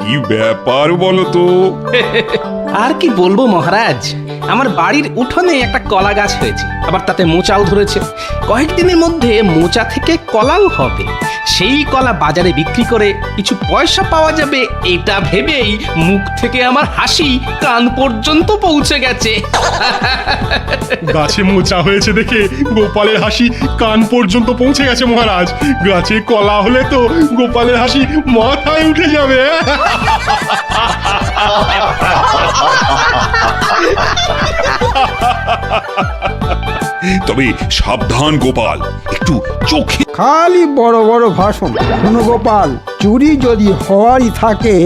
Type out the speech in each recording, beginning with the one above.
কি ব্যাপার বলো তো? আর কি বলবো মহারাজ, আমার বাড়ির উঠোনে একটা কলা গাছ হয়েছে, আবার তাতে মোচাও ধরেছে। কয়েকদিনের মধ্যে মোচা থেকে কলাও হবে। সেই কলা বাজারে বিক্রি করে কিছু পয়সা পাওয়া যাবে, এটা ভেবেই মুখ থেকে আমার হাসি কান পর্যন্ত পৌঁছে গেছে। গাছে মোচা হয়েছে দেখে গোপালের হাসি কান পর্যন্ত পৌঁছে গেছে মহারাজ। গাছে কলা হলে তো গোপালের হাসি মাথায় উঠে যাবে। তবে সাবধান গোপাল, একটু চোখে। খালি বড় বড় ভাষণ। শোনো গোপাল, চুরি যদি হওয়ারই থাকে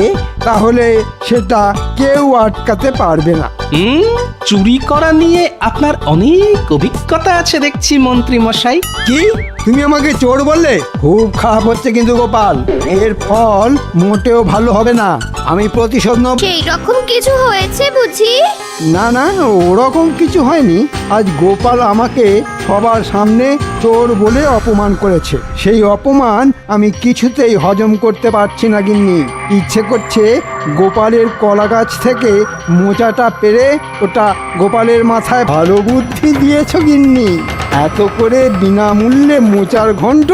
তাহলে সেটা কেউ আটকাতে পারবে না। চুরি করা নিয়ে আপনার অনেক অভিজ্ঞতা আছে দেখছি মন্ত্রী মশাই। কি তুমি আমাকে চোর বললে? খুব খারাপ হচ্ছে কিন্তু গোপাল, এর ফল মোটেও ভালো হবে না। আমি প্রতিশোধ নেব। সেই রকম কিছু হয়েছে বুঝি? না না, ওরকম কিছু হয়নি। আজ গোপাল আমাকে সবার সামনে চোর বলে অপমান করেছে। সেই অপমান আমি কিছুতেই হজম করতে পারছি না গিন্নি। ইচ্ছে করছে গোপালের কলা গাছ থেকে মোচাটা পেরে ওটা গোপালের মাথায়। ভালো বুদ্ধি দিয়েছ গিন্নি। এত করে বিনামূল্যে মোচার ঘন্ট,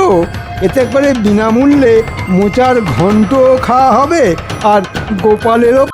এতে করে বিনামূল্যে মোচার ঘন্ট খাওয়া হবে আর গোপালেরও